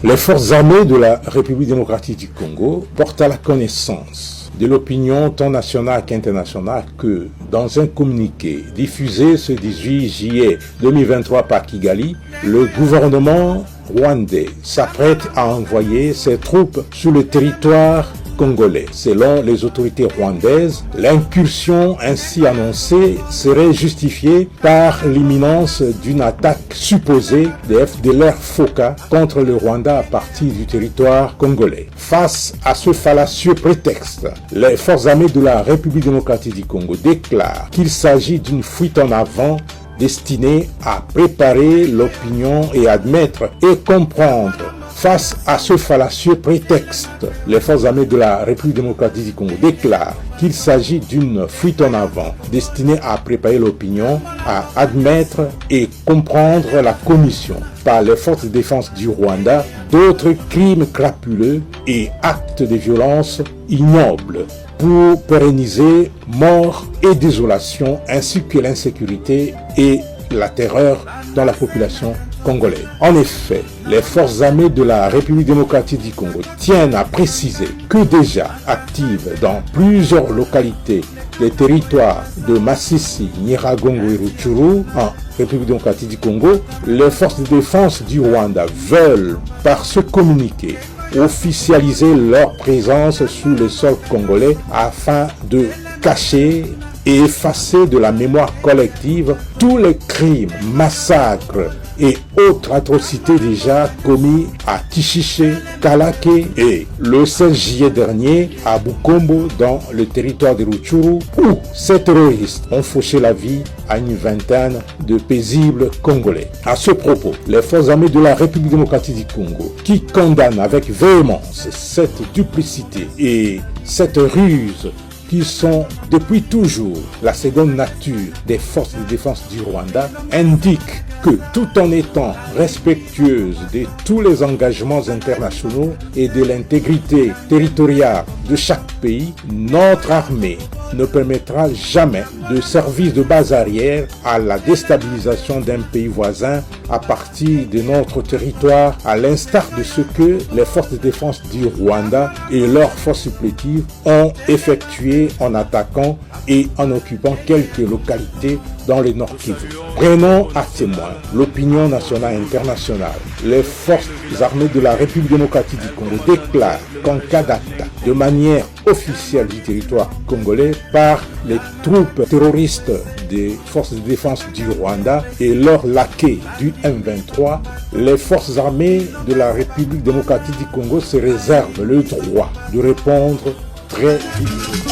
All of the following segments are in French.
Les forces armées de la République démocratique du Congo portent à la connaissance de l'opinion tant nationale qu'internationale que, dans un communiqué diffusé ce 18 juillet 2023 par Kigali, le gouvernement rwandais s'apprête à envoyer ses troupes sur le territoire congolais. Selon les autorités rwandaises, l'incursion ainsi annoncée serait justifiée par l'imminence d'une attaque supposée des FDLR Foka contre le Rwanda à partir du territoire congolais. Face à ce fallacieux prétexte, les forces armées de la République démocratique du Congo déclarent qu'il s'agit d'une fuite en avant destinée à préparer l'opinion et admettre et comprendre. Face à ce fallacieux prétexte, les forces armées de la République démocratique du Congo déclarent qu'il s'agit d'une fuite en avant destinée à préparer l'opinion, à admettre et comprendre la commission par les forces de défense du Rwanda d'autres crimes crapuleux et actes de violence ignobles pour pérenniser mort et désolation ainsi que l'insécurité et la terreur dans la population congolaise. En effet, les forces armées de la République démocratique du Congo tiennent à préciser que déjà actives dans plusieurs localités des territoires de Masisi, Nyiragongo et Rutshuru en République démocratique du Congo, les forces de défense du Rwanda veulent par ce communiqué officialiser leur présence sur le sol congolais afin de cacher et effacer de la mémoire collective tous les crimes, massacres et autres atrocités déjà commis à Tishiché, Kalaké et le 16 juillet dernier à Bukombo dans le territoire de Rutshuru où ces terroristes ont fauché la vie à une vingtaine de paisibles Congolais. À ce propos, les forces armées de la République démocratique du Congo qui condamnent avec véhémence cette duplicité et cette ruse qui sont depuis toujours la seconde nature des forces de défense du Rwanda, indiquent que tout en étant respectueuse de tous les engagements internationaux et de l'intégrité territoriale de chaque pays, notre armée ne permettra jamais de servir de base arrière à la déstabilisation d'un pays voisin à partir de notre territoire, à l'instar de ce que les forces de défense du Rwanda et leurs forces supplétives ont effectué en attaquant et en occupant quelques localités dans le Nord Kivu. Prenons à témoin l'opinion nationale et internationale. Les forces armées de la République démocratique du Congo déclarent qu'en cas d'attaque de manière officielle du territoire congolais par les troupes terroristes des forces de défense du Rwanda et leurs laquais du M23, les forces armées de la République démocratique du Congo se réservent le droit de répondre très vite.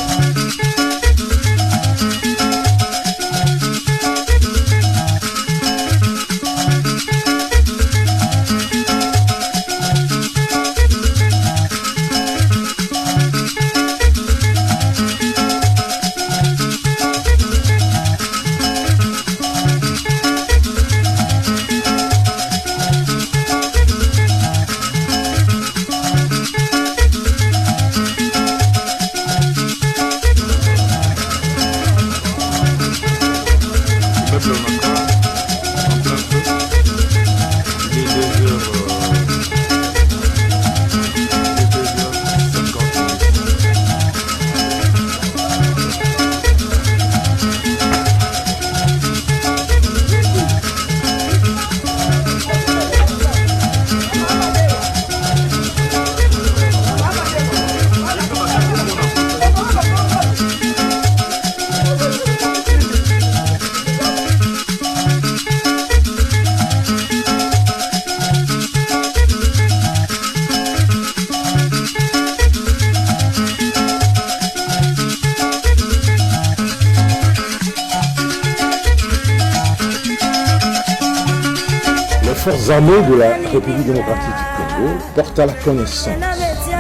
Les forces armées de la République démocratique du Congo portent à la connaissance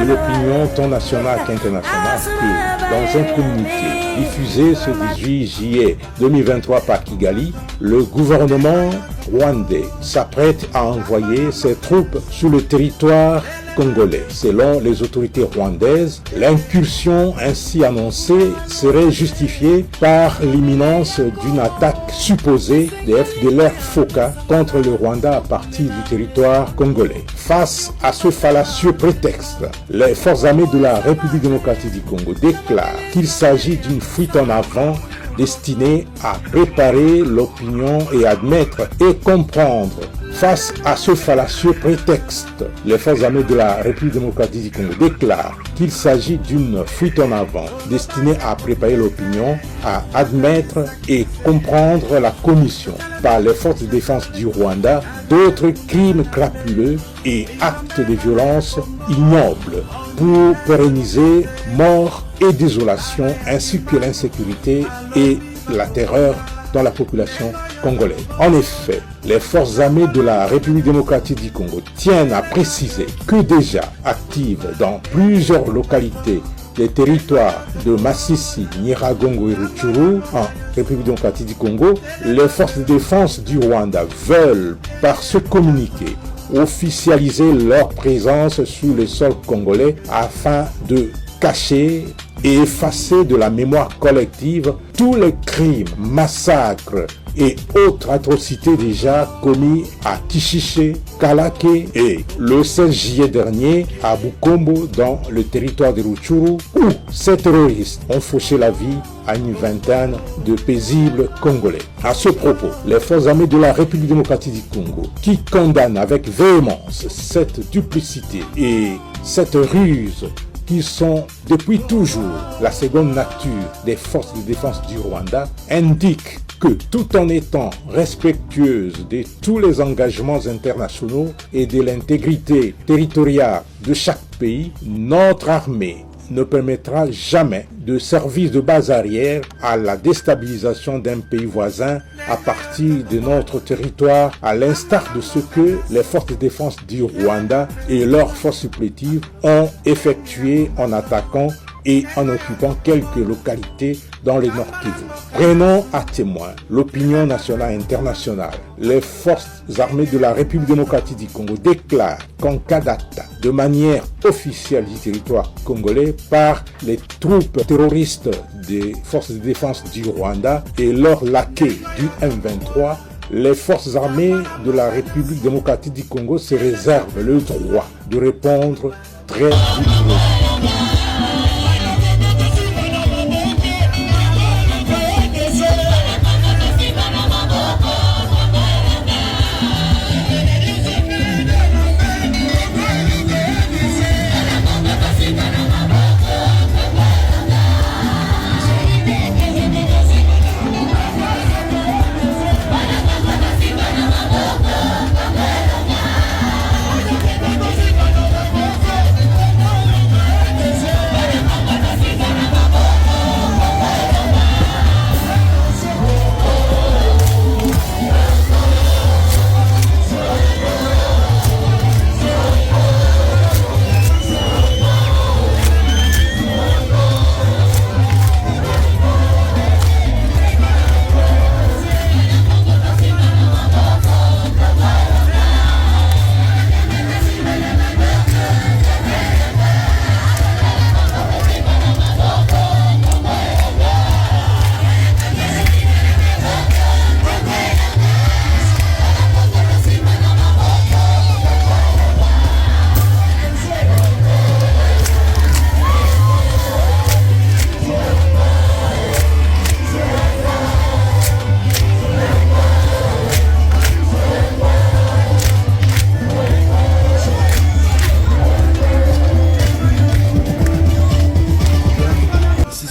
de l'opinion tant nationale qu'internationale que, dans un communiqué diffusé ce 18 juillet 2023 par Kigali, le gouvernement rwandais s'apprête à envoyer ses troupes sur le territoire congolais. Selon les autorités rwandaises, l'incursion ainsi annoncée serait justifiée par l'imminence d'une attaque supposée des FDLR Foka contre le Rwanda à partir du territoire congolais. Face à ce fallacieux prétexte, les forces armées de la République démocratique du Congo déclarent qu'il s'agit d'une fuite en avant destinée à préparer l'opinion et admettre et comprendre. Face à ce fallacieux prétexte, les forces armées de la République démocratique du Congo déclarent qu'il s'agit d'une fuite en avant destinée à préparer l'opinion, à admettre et comprendre la commission par les forces de défense du Rwanda d'autres crimes crapuleux et actes de violence ignobles pour pérenniser mort et désolation ainsi que l'insécurité et la terreur dans la population congolaise. En effet, les forces armées de la République démocratique du Congo tiennent à préciser que déjà actives dans plusieurs localités des territoires de Masisi, Nyiragongo et Rutshuru en République démocratique du Congo, les forces de défense du Rwanda veulent, par ce communiqué, officialiser leur présence sur le sol congolais afin de cacher et effacer de la mémoire collective tous les crimes, massacres et autres atrocités déjà commis à Kishiché, Kalaké et le 16 juillet dernier à Bukombo dans le territoire de Rutshuru où ces terroristes ont fauché la vie à une vingtaine de paisibles Congolais. À ce propos, les forces armées de la République démocratique du Congo, qui condamnent avec véhémence cette duplicité et cette ruse qui sont depuis toujours la seconde nature des forces de défense du Rwanda, indiquent que tout en étant respectueuse de tous les engagements internationaux et de l'intégrité territoriale de chaque pays, notre armée ne permettra jamais de servir de base arrière à la déstabilisation d'un pays voisin à partir de notre territoire, à l'instar de ce que les forces de défense du Rwanda et leurs forces supplétives ont effectué en attaquant et en occupant quelques localités dans le Nord Kivu. Prenons à témoin l'opinion nationale et internationale. Les forces armées de la République démocratique du Congo déclarent qu'en cas d'attaque de manière officielle du territoire congolais par les troupes terroristes des forces de défense du Rwanda et leurs laquais du M23, les forces armées de la République démocratique du Congo se réservent le droit de répondre très vigoureusement.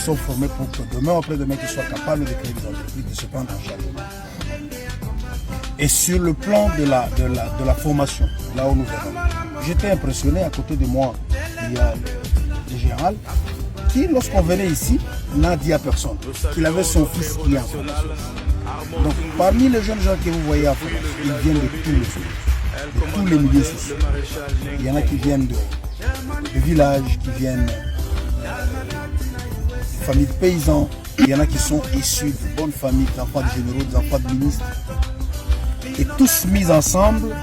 Sont formés pour que demain ou après-demain qu'ils soient capables de créer des entreprises, de se prendre en charge. Et sur le plan de la formation, là où nous venons, j'étais impressionné. À côté de moi, il y a le général qui, lorsqu'on venait ici, n'a dit à personne qu'il avait son fils qui est en formation. Donc parmi les jeunes gens que vous voyez en formation, ils viennent de tous les milieux sociaux. Il y en a qui viennent de villages, qui viennent familles de paysans, il y en a qui sont issus de bonnes familles, d'enfants de généraux, d'enfants de ministres, et tous mis ensemble,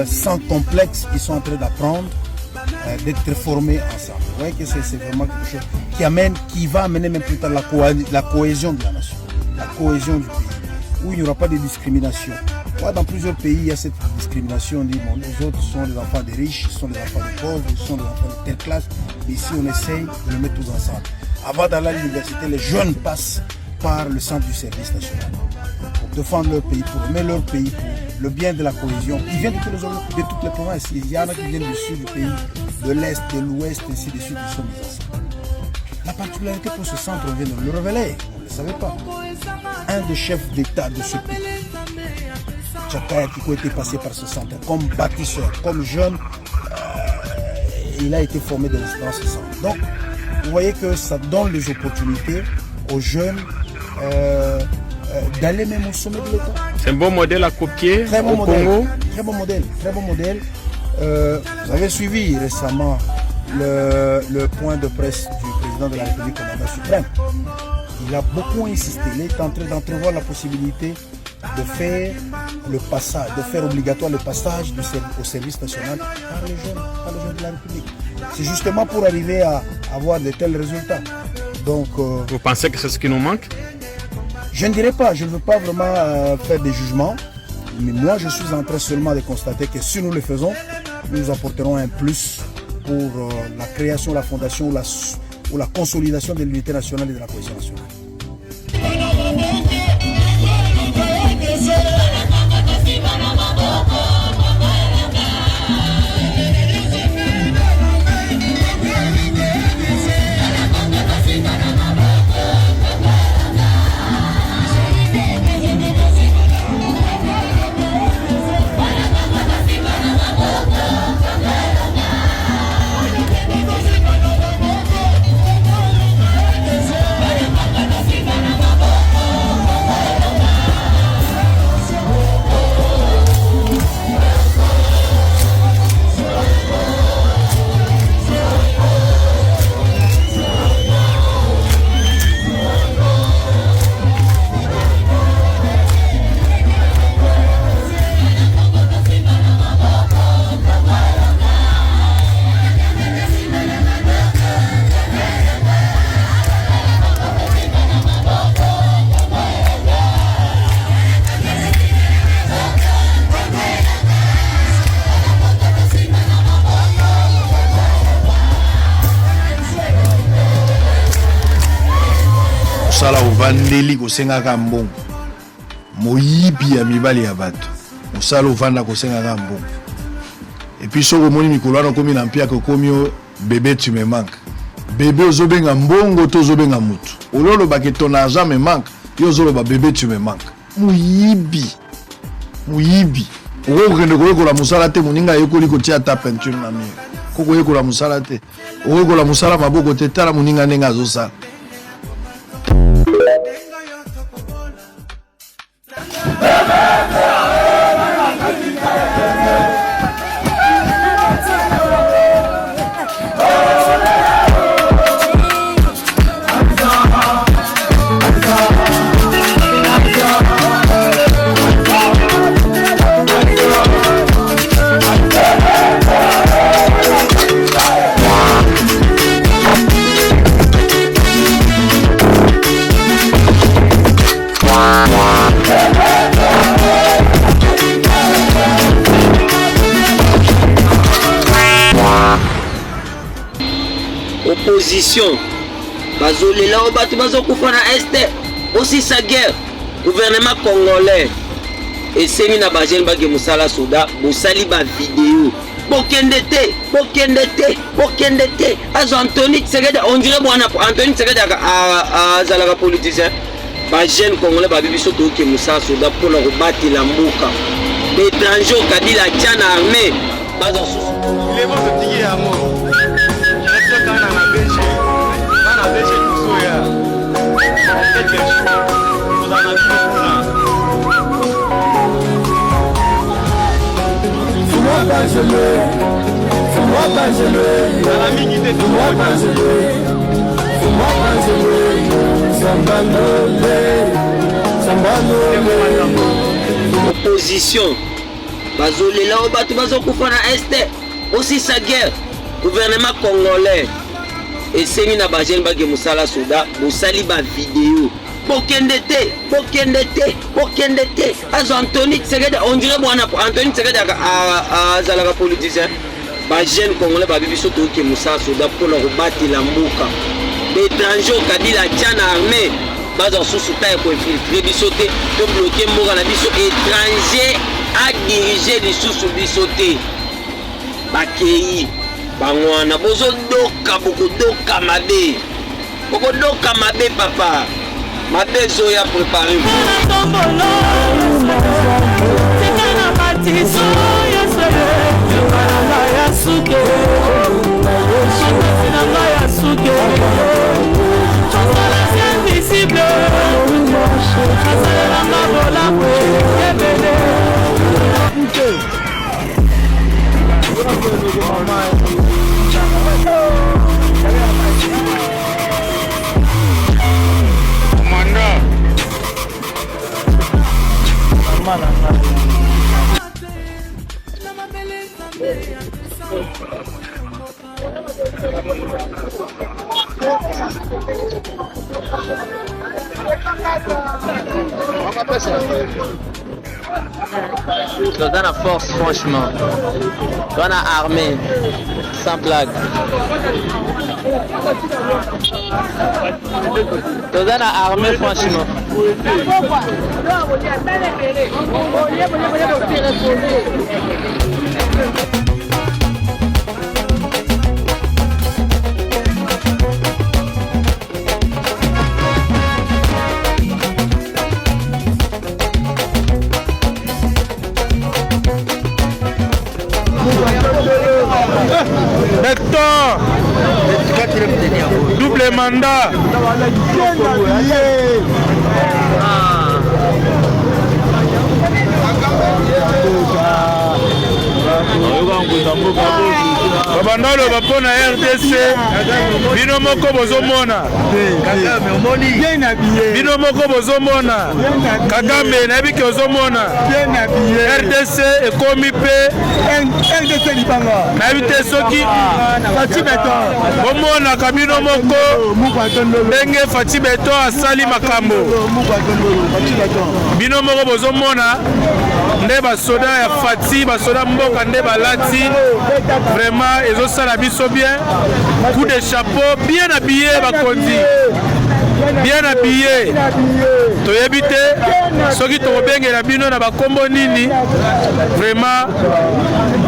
sans complexe, ils sont en train d'apprendre, d'être formés ensemble. Vous voyez que c'est vraiment quelque chose qui va amener même plus tard la cohésion de la nation, la cohésion du pays, où il n'y aura pas de discrimination, Moi, dans plusieurs pays, il y a cette discrimination. On dit, bon, les autres sont les enfants des riches, ils sont les enfants des pauvres, ils sont les enfants de telle classe. Mais ici, on essaye de les mettre tous ensemble. Avant d'aller à l'université, les jeunes passent par le centre du service national pour défendre leur pays, pour aimer leur pays, pour le bien de la cohésion. Ils viennent de toutes les provinces. Il y en a qui viennent du sud du pays, de l'est, de l'ouest, ainsi de suite. Ils sont mis ensemble. La particularité pour ce centre, on vient de le révéler, vous ne le savez pas. Un des chefs d'État de ce pays, Tchakaya Tiko, était passé par ce centre comme bâtisseur, comme jeune. Il a été formé dans ce centre. Donc, vous voyez que ça donne les opportunités aux jeunes d'aller même au sommet de l'État. C'est un bon modèle à copier très bon au modèle, Congo. Très bon modèle, très bon modèle. Vous avez suivi récemment le point de presse du président de la République, commandant suprême. Il a beaucoup insisté. Il est en train d'entrevoir la possibilité de faire le passage, de faire obligatoire le passage au service national par les jeunes de la République. C'est justement pour arriver à avoir de tels résultats. Donc, vous pensez que c'est ce qui nous manque? Je ne dirais pas, je ne veux pas vraiment faire des jugements, mais moi je suis en train seulement de constater que si nous le faisons, nous apporterons un plus pour la création, la fondation ou la consolidation de l'unité nationale et de la cohésion nationale. Sala ovandeli kosengaka mbongo moyibi ya mibali ya bato osala ovanda kosengaka mbongo epuis soki omoni mikolo wana okomi na mpiaka okomi bébé tu me manques bébé ozobenga mbongo to ozobenga mutu ololobaki ton argent me manque yo ozoloba bébé tu me manques moyibi okokende koyekola mosala te moninga ayekoli kotia ata peinture na mire kokoyekola mosala te okoyekola mosala maboko te tala moninga ndenge azosala. Opposition bazolela o bato bazokufa na este aussi sa guerre gouvernement congolais esengi na bajene bage mosala soda bosali ba vidéo bokende te azo Anthony Tshisekedi on dirait bwana Anthony Tshisekedi azalaka politicien bajene congolais babibi so toke mosala soda mpona kobatela mboka étranger okabila tia na armée bazo Il est bon de tiki ya mo. Opposition bazolela o bato bazokufa na este aussi sa guerre gouvernement congolais esengi na bajene bage mosala soda bosali ba vidéo bokende te. Azo Anthony Tshisekedi, on dirait bwana Anthony Tshisekedi azalaka politicien. Ba jeune congolais ba bibi soto ke Moussa Soda pour le rebattre la mbuka. L'étranger au Kabila tient armée. Baza sous taille pour infiltrer bisoté, de bloquer mbuka na biso étranger a diriger les sous bisoté. Bakei bangwana bozo doka bokodoka mabe. Bokodoka mabe papa. Mabe zoya préparé. Dans la force, franchement. Dans la armée, sans blague. Dans la armée, franchement. Double mandat. Babandalo bapona RDC bino moko bozomona bino moko bozomona Kagame na biki ozomona RDC ekomi pe RDC libanga na bite soki bomona kabino moko ndenge Fati Beto asali makambo bino moko bozomona nde basoda ya Fati basoda mboka nde balati vraiment ezosala biso bien coup de chapeau bien habillé bakonzi bien habillé toyebi te soki tokobengela bino na bakombo nini vraiment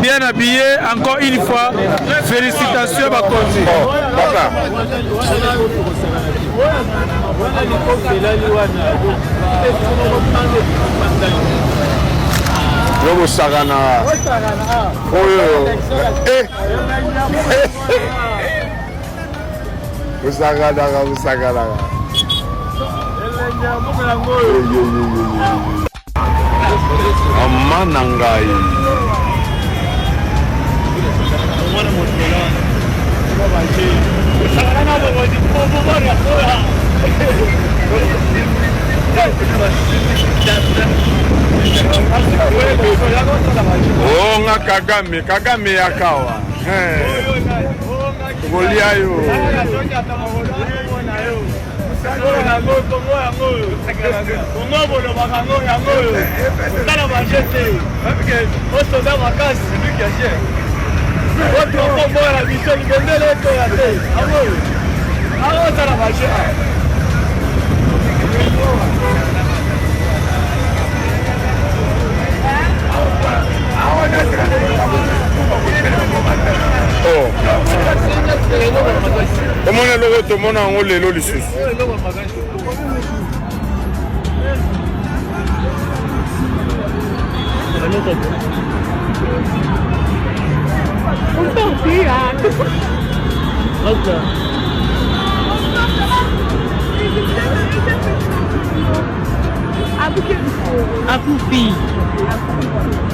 bien habillé encore une fois félicitations bakonzi Robo Sagana. Oh, Sagana. Amanangai. Oh, nga Kagame yakawa. Goliayo. Oh. Comment est le tout le monde en haut les lolis?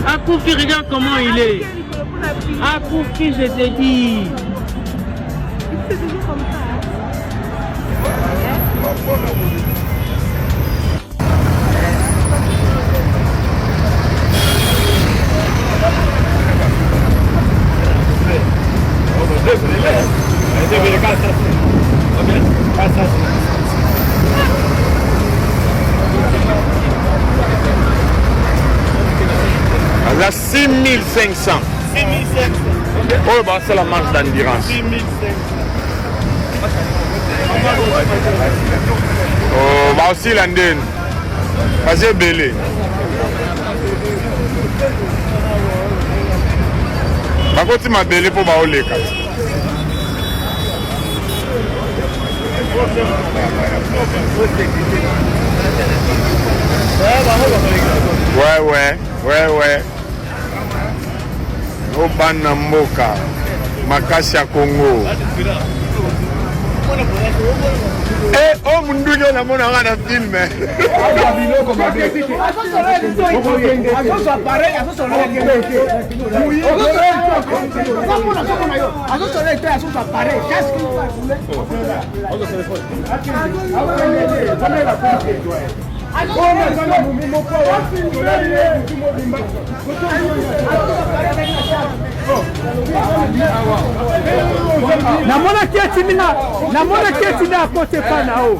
Akoufi, regarde comment il est. Akoufi, je te dis. C'est toujours comme ça. aza 6500 oyo basala marche d'endurance baosila ndeni baza ebele bakoti mabele mpo baoleka ouais obana mboka makasi ya Congo oh munduki oyo namona nga na filme namona keti na kote pana o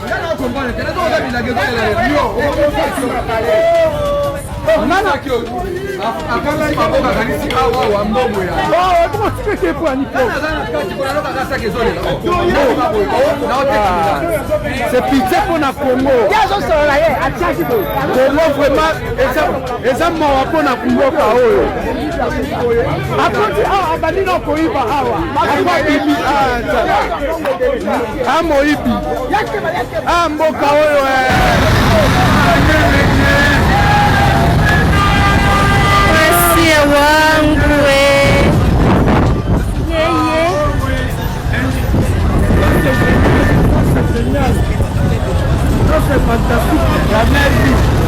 c'est pitié pour na Congo. Congo vraiment eza mawa pour na kumboka oyo. Akoti abandi na koiba hawa. Akwabibi moibi. Mboka oyo wangu c'est fantastique, la même vie.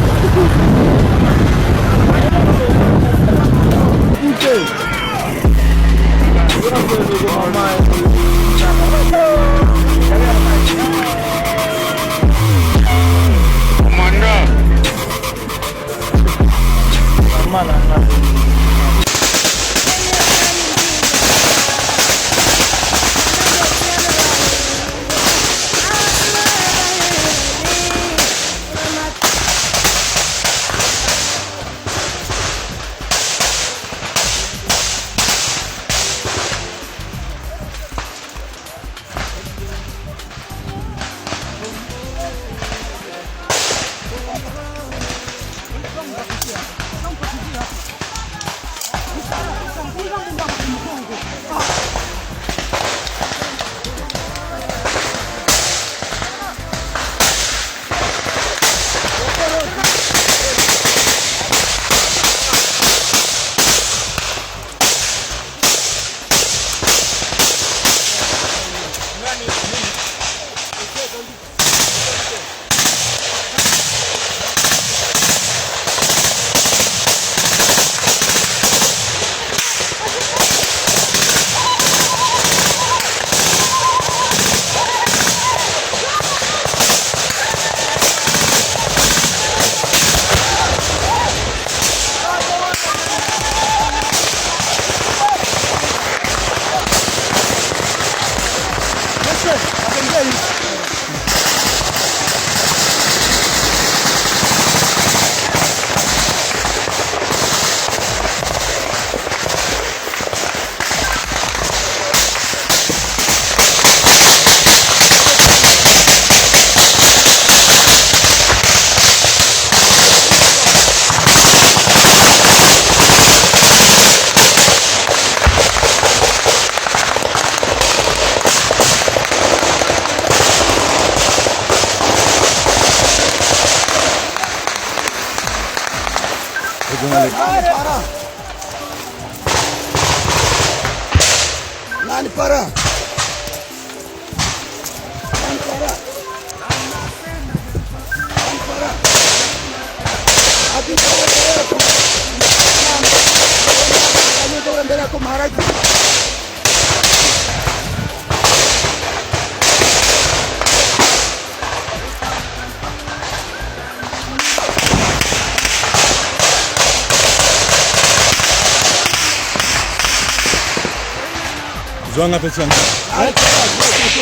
Zoanga pesa.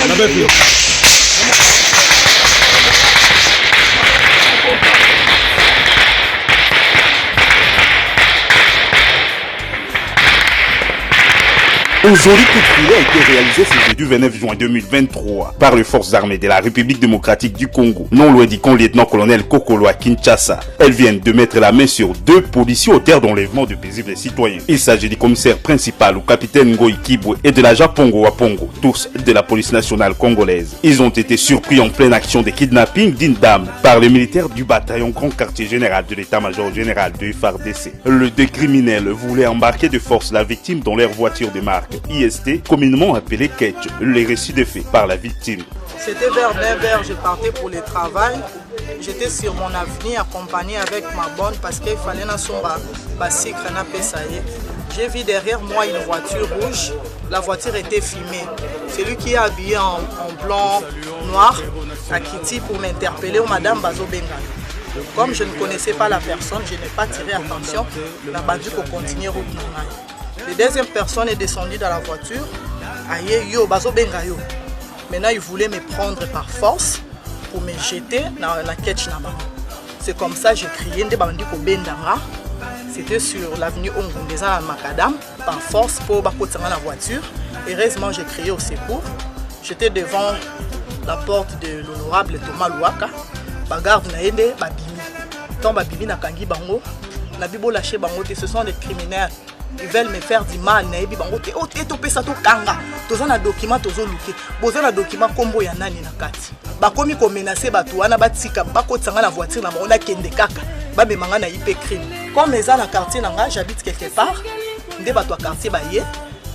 Na bepi. Aujourd'hui, coup de filet a été réalisé ce jeudi 29 juin 2023 par les forces armées de la République démocratique du Congo, non loin du lieutenant-colonel Kokolo à Kinshasa. Elles viennent de mettre la main sur 2 policiers auteurs d'enlèvement de paisibles citoyens. Il s'agit du commissaire principal, le capitaine Ngoï Kibwe, et de l'agent Pongo Wapongo, tous de la police nationale congolaise. Ils ont été surpris en pleine action de kidnapping d'une dame par les militaires du bataillon Grand Quartier Général de l'état-major général de FARDC. Les 2 criminels voulaient embarquer de force la victime dans leur voiture de marque IST, communément appelée Ketch. Les récits de faits par la victime. C'était vers 9h, je partais pour le travail. J'étais sur mon avenir accompagné avec ma bonne parce qu'il fallait na somba basik na pesaye. J'ai vu derrière moi une voiture rouge. La voiture était filmée. Celui qui est habillé en blanc, noir, a quitté pour m'interpeller au Madame Bazo Bengal. Comme je ne connaissais pas la personne, je n'ai pas tiré attention. La bandit pour continuer route normale. La deuxième personne est descendue dans la voiture. Aïe, yo, Bazo Bengayo. Maintenant, il voulait me prendre par force pour me jeter dans la ketch naba. C'est comme ça que j'ai crié des bandits pour Bendanga. C'était sur l'avenue Ongondeza à Macadam, par force pour bakoter la voiture. Heureusement, j'ai crié au secours. J'étais devant la porte de l'honorable Thomas Louaka. Bagarde na yende babimi. Tant babimi na kangi bango, na bibo lâché bango, ce sont des criminels. Ils veulent me faire du mal, na yebi bango te. Oh, te topé ça to kanga. Tozo na document tozo luké. Bozo na document kombo ya nani na kati. Bakomi ko menacer batu wana batika bakotsanga na voiture na bango na kende kaka. Ba memanga na IP crime. Comme les gens na quartier nanga, j'habite quelque part. Nde batu quartier baye.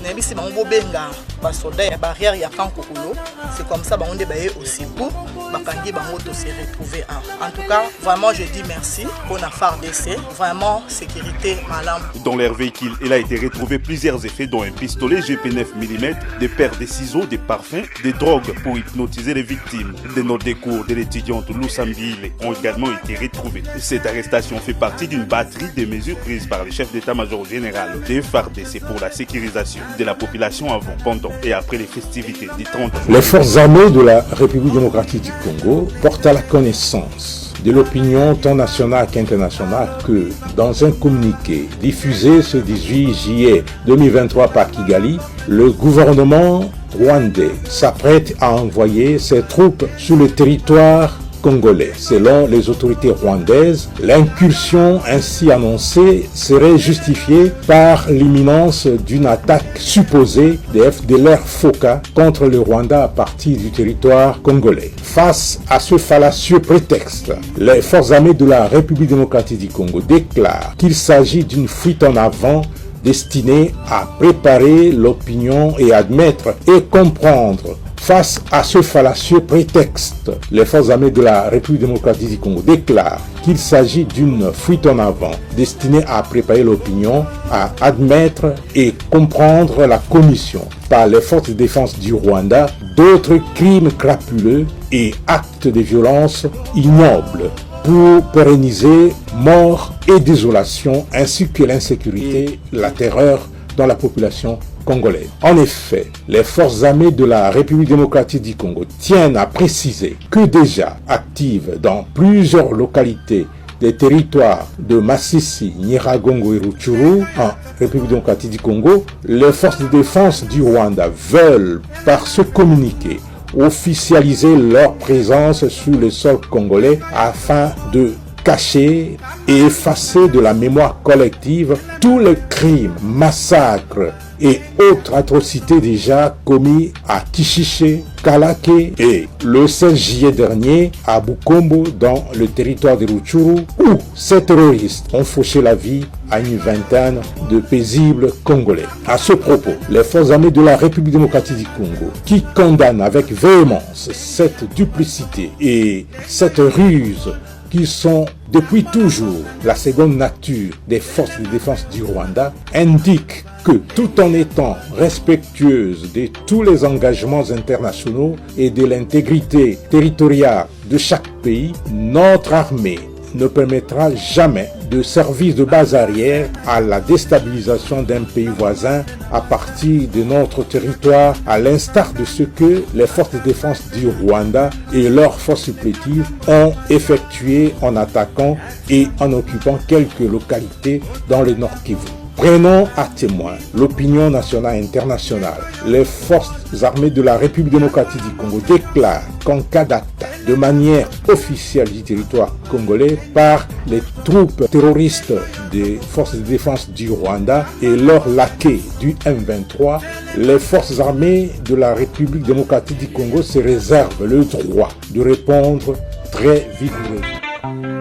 Na yebi si bango benga ba soldat ya barrière ya Kankokolo. C'est comme ça bango nde baye aussi pour bakangi bango to se retrouver en tout cas, vraiment je dis merci pour la FARDC. Vraiment sécurité malam. Dans leur véhicule, il a été retrouvé plusieurs effets dont un pistolet GP 9 mm, des paires de ciseaux, des parfums, des drogues pour hypnotiser les victimes. Des notes de cours de l'étudiante Lusambile ont également été retrouvées. Cette arrestation fait partie d'une batterie de mesures prises par le chef d'état-major général de FARDC pour la sécurisation de la population avant, pendant et après les festivités du 30 juin. Les forces armées de la République démocratique du Congo portent à la connaissance de l'opinion tant nationale qu'internationale que, dans un communiqué diffusé ce 18 juillet 2023 par Kigali, le gouvernement rwandais s'apprête à envoyer ses troupes sur le territoire congolais. Selon les autorités rwandaises, l'incursion ainsi annoncée serait justifiée par l'imminence d'une attaque supposée des FDLR FOCA contre le Rwanda à partir du territoire congolais. Face à ce fallacieux prétexte, les forces armées de la République démocratique du Congo déclarent qu'il s'agit d'une fuite en avant destinée à préparer l'opinion et admettre et comprendre. Face à ce fallacieux prétexte, les forces armées de la République démocratique du Congo déclarent qu'il s'agit d'une fuite en avant destinée à préparer l'opinion, à admettre et comprendre la commission par les forces de défense du Rwanda d'autres crimes crapuleux et actes de violence ignobles pour pérenniser mort et désolation ainsi que l'insécurité, la terreur dans la population congolaise. En effet, les forces armées de la République démocratique du Congo tiennent à préciser que déjà actives dans plusieurs localités des territoires de Masisi, Nyiragongo et Rutshuru en République démocratique du Congo, les forces de défense du Rwanda veulent par ce communiqué officialiser leur présence sur le sol congolais afin de cacher et effacer de la mémoire collective tous les crimes, massacres et autres atrocités déjà commis à Kishiché, Kalaké et le 16 juillet dernier à Bukombo dans le territoire de Rutshuru où ces terroristes ont fauché la vie à une vingtaine de paisibles Congolais. À ce propos, les forces armées de la République démocratique du Congo qui condamnent avec véhémence cette duplicité et cette ruse qui sont depuis toujours la seconde nature des forces de défense du Rwanda, indiquent que tout en étant respectueuse de tous les engagements internationaux et de l'intégrité territoriale de chaque pays, notre armée ne permettra jamais de servir de base arrière à la déstabilisation d'un pays voisin à partir de notre territoire, à l'instar de ce que les forces de défense du Rwanda et leurs forces supplétives ont effectué en attaquant et en occupant quelques localités dans le Nord Kivu. Prenons à témoin l'opinion nationale et internationale. Les forces armées de la République démocratique du Congo déclarent qu'en cas d'attaque de manière officielle du territoire congolais par les troupes terroristes des forces de défense du Rwanda et leurs laquais du M23, les forces armées de la République démocratique du Congo se réservent le droit de répondre très vigoureusement.